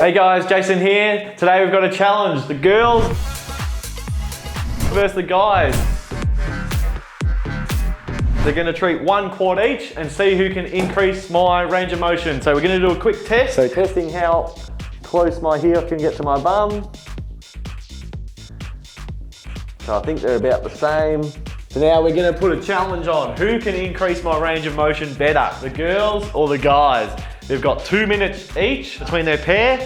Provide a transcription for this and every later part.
Hey guys, Jason here. Today we've got a challenge. The girls versus the guys. They're going to treat one quad each and see who can increase my range of motion. So we're going to do a quick test. So testing how close my heel can get to my bum. So I think they're about the same. So now we're going to put a challenge on. Who can increase my range of motion better, the girls or the guys? They've got 2 minutes each between their pair.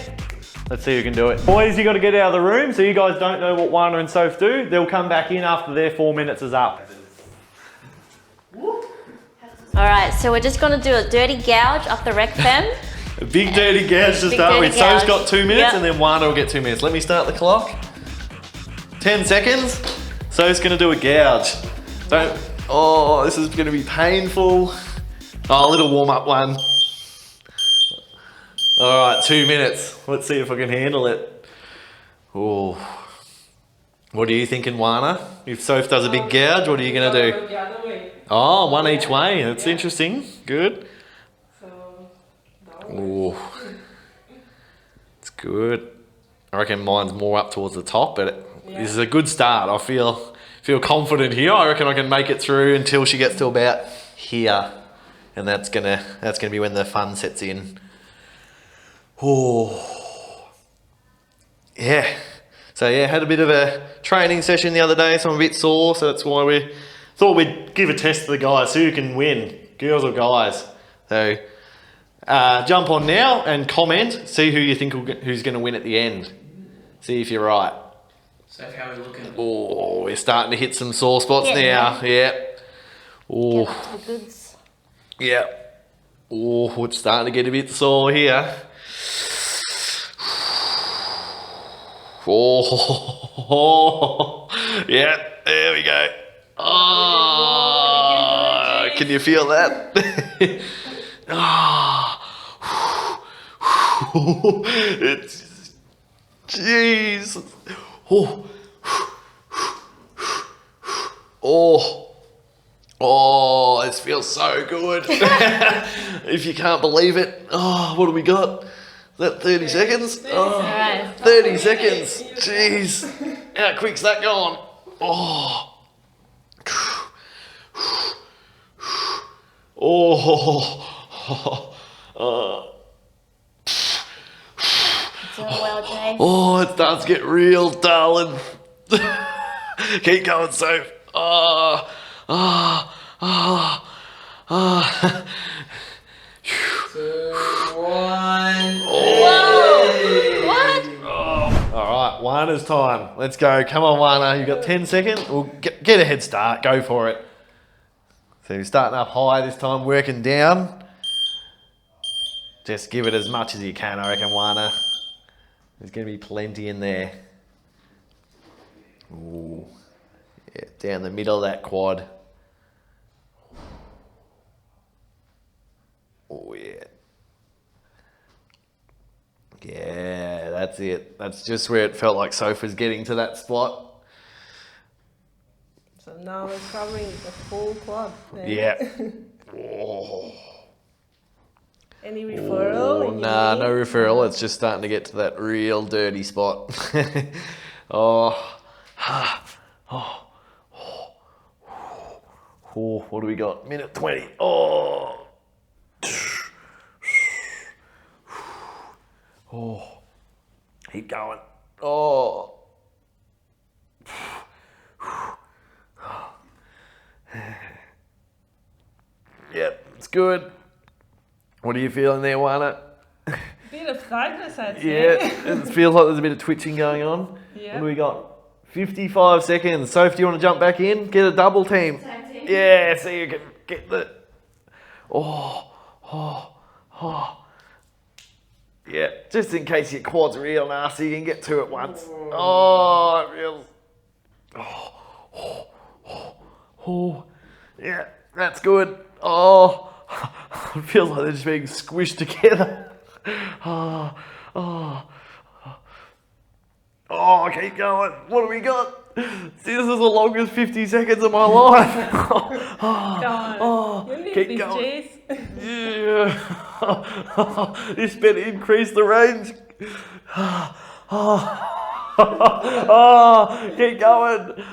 Let's see who can do it. Boys, you got to get out of the room. So you guys don't know what Juana and Soph do. They'll come back in after their 4 minutes is up. All right, so we're just gonna do a dirty gouge up the rectum. A big dirty gouge to start with. Soph's got 2 minutes and then Juana will get 2 minutes. Let me start the clock. 10 seconds. Soph's gonna do a gouge. This is gonna be painful. Oh, a little warm up one. All right, 2 minutes. Let's see if I can handle it. Oh, what are you thinking, Juana? If Soph does a big gouge, what are you gonna do? The other way. Oh, one each way. That's interesting. Good. So, Oh, it's good. I reckon mine's more up towards the top, but this is a good start. I feel confident here. I reckon I can make it through until she gets to about here, and that's gonna be when the fun sets in. Oh, yeah. So yeah, had a bit of a training session the other day, so I'm a bit sore. So that's why we thought we'd give a test to the guys, who can win, girls or guys. So jump on now and comment, see who you think who's going to win at the end. See if you're right. So how are we looking? Oh, we're starting to hit some sore spots now. Yeah. Oh. Get up to the goods. Yeah. Oh, it's starting to get a bit sore here. Oh, yeah, there we go. Oh, can you feel that? It's, jeez. Oh, this feels so good. If you can't believe it. Oh, what do we got? Is that 30 seconds? Oh, 30 seconds. Jeez. How quick's that gone? Oh. Doing well, Jay. Oh, it starts to get real dull and keep going, Soph. Alright, Juana's time. Let's go. Come on, Juana. You've got 10 seconds. We'll get a head start. Go for it. So you're starting up high this time, working down. Just give it as much as you can, I reckon, Juana. There's going to be plenty in there. Ooh. Yeah, down the middle of that quad. Oh, yeah. Yeah, that's it. That's just where it felt like Soph was getting to that spot. So now we're covering the full quad. Yeah. Oh. Any referral? Nah, no referral. It's just starting to get to that real dirty spot. What do we got? Minute 20. Oh, keep going. Oh. Yep, it's good. What are you feeling there, Juana? Bit of tightness, I'd Yeah, say. it feels like there's a bit of twitching going on. Yeah. What do we got? 55 seconds. Soph, do you want to jump back in? Get a double team. Yeah, so you can get the... Yeah, just in case your quad's real nasty, you can get two at once. Oh, it feels... Yeah, that's good. Oh, it feels like they're just being squished together. Oh, keep going. What do we got? See, this is the longest 50 seconds of my life. Keep going. Yeah. This better increase the range. Oh, keep going.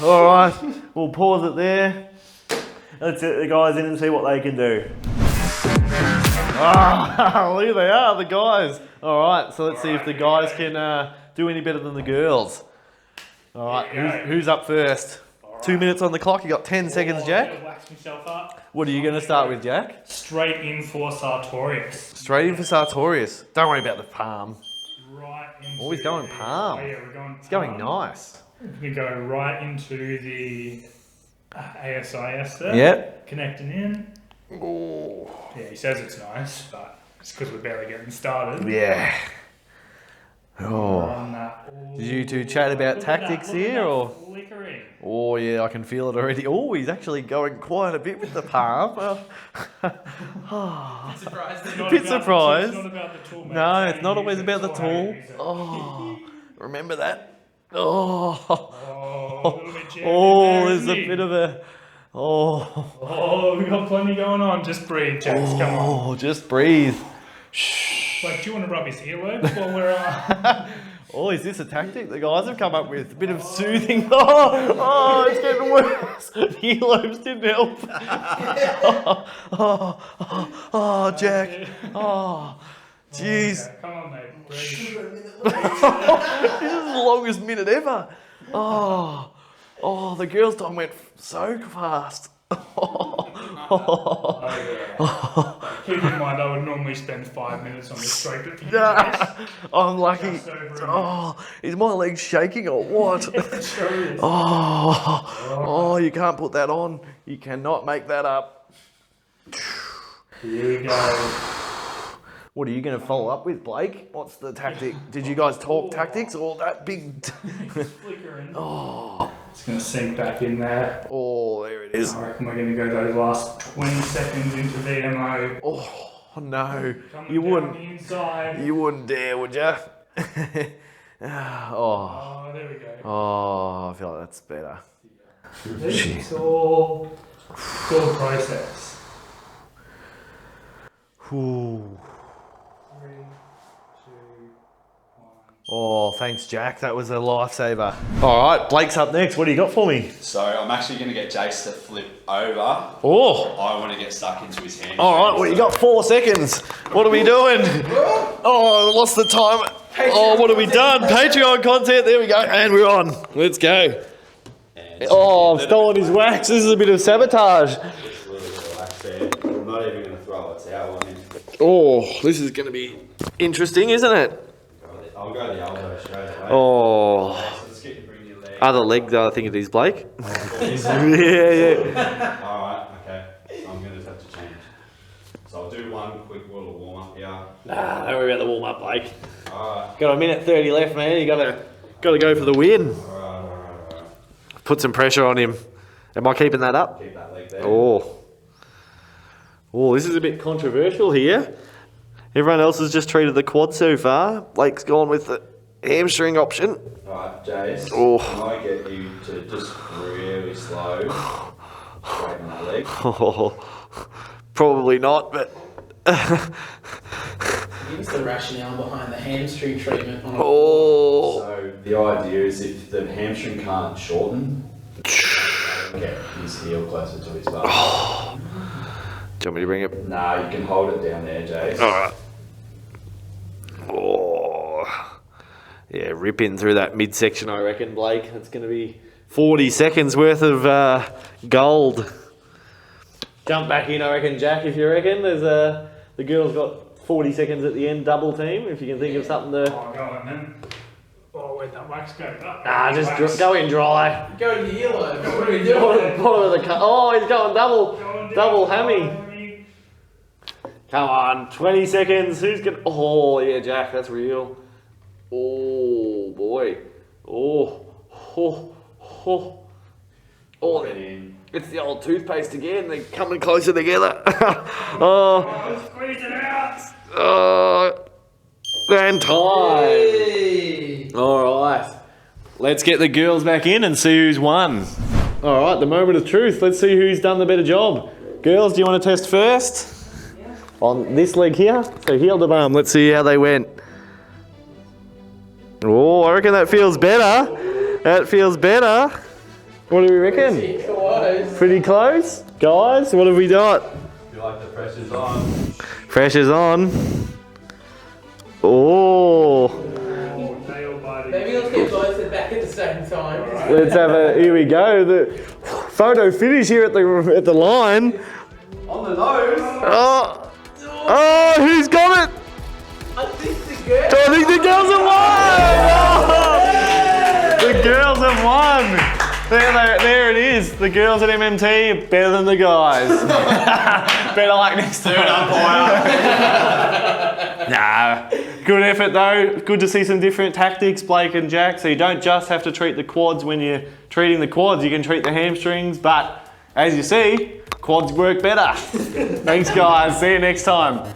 All right, we'll pause it there. Let's get the guys in and see what they can do. Here they are, the guys. All right, so let's see if the guys can do any better than the girls. All right, who's up first? 2 minutes on the clock. You got 10 seconds, Jack. Wax myself up. What are you going to start with, Jack? Straight in for sartorius. Straight in for sartorius. Don't worry about the palm. Right into. Oh, he's going palm. Oh, yeah, we're going. It's going nice. We go right into the ASIS there. Yep. Connecting in. Oh. Yeah, he says it's nice, but it's because we're barely getting started. Yeah. Oh. On that. Did you two chat about Look at tactics that, look at here, that or? Flickering. Oh yeah, I can feel it already. Oh, he's actually going quite a bit with the palm. Surprised. It's not Bit about the surprised. tool, it's not about the tool, mate. No, how it's you not use always it, about the it's all how you tool. use it. Oh, remember that? Oh, Oh, a little bit jammed oh, in there, there's isn't a he? bit of a. Oh, Oh, we got plenty going on. Just breathe, James. Come on. oh, just breathe. Like, do you want to rub his earlobes while we're Oh, is this a tactic the guys have come up with? A bit of soothing. Oh, it's getting worse. The earlobes didn't help. Oh, Jack. Oh, jeez. Okay, come on, mate. Breathe. This is the longest minute ever. Oh, the girls' time went so fast. Oh, yeah. Keep in mind, I would normally spend 5 minutes on this stroke at the I'm lucky. Just over a minute. Oh, is my leg shaking or what? It sure is. Oh, you can't put that on. You cannot make that up. Here we go. What are you going to follow up with, Blake? What's the tactic? Did you guys talk tactics or that big... Flickering. It's going to sink back in there. Oh, there it is. I reckon we're going to go those last 20 seconds into VMO. Oh, no. Coming You down wouldn't. the inside. You wouldn't dare, would you? Oh, Oh, there we go. oh, I feel like that's better. It's all process. Ooh. 3, 2, 1. Oh, thanks, Jack. That was a lifesaver. All right, Blake's up next. What do you got for me? So I'm actually going to get Jace to flip over. Oh, I want to get stuck into his hand. all right. Well, you got 4 seconds. What are we doing? Oh, lost the time. Oh, what have we done? Patreon content. There we go. And we're on. Let's go. Oh, I've stolen his wax. This is a bit of sabotage. Just a little bit of relax there. I'm not even going to throw it out on him. Oh, this is going to be interesting, isn't it? I'll go the elbow straight away. Oh, So let's get you bring your leg. other leg, I think it is, Blake. Yeah. Alright, okay. So I'm going to just have to change. So I'll do one quick little warm up here. Nah, don't worry about the warm up, Blake. Alright. Got a minute 30 left, man. You gotta go for the win. Alright. Put some pressure on him. Am I keeping that up? Keep that leg there. Oh, this is a bit controversial here. Everyone else has just treated the quad so far. Blake's gone with the hamstring option. Alright, Jace. Oh. Can I get you to just really slow straighten that leg? Oh, probably not, but Give us the rationale behind the hamstring treatment on oh, So the idea is if the hamstring can't shorten, get his heel closer to his butt. do you want me to bring it? Nah, you can hold it down there, Jace. All right. Oh, yeah, rip in through that midsection, I reckon, Blake. It's going to be 40 seconds worth of gold. Jump back in, I reckon, Jack, if you reckon. There's the girls got 40 seconds at the end, double team, if you can think of something to... Oh, go on then. Oh, where'd that wax go? just go in dry. Go to the earlobe. What are we Bottom of the cut. Oh, he's going double hammy. Come on, 20 seconds. Who's gonna... Oh, yeah, Jack, that's real. Oh, boy. Oh. Oh, Get in. it's the old toothpaste again. They're coming closer together. Oh, Squeeze it out. and time. All right. Let's get the girls back in and see who's won. All right, the moment of truth. Let's see who's done the better job. Girls, do you want to test first? Yeah. On this leg here. So heel to bum. Let's see how they went. Oh, I reckon that feels better. That feels better. What do we reckon? Pretty close. Pretty close? Guys, what have we got? Feel like the pressure's on. Pressure's on. Oh. Nail biting. Maybe let's get both at back at the same time. Let's have a, here we go. The photo finish here at the line. On the nose. Oh, oh, who's got it? I think the girl. I think the girls have won! Oh, the girls have won! There it is. The girls at MMT better than the guys. Better like next time. Nah. Good effort though. Good to see some different tactics, Blake and Jack. So you don't just have to treat the quads when you're treating the quads. You can treat the hamstrings, but as you see, quads work better. Thanks guys. See you next time.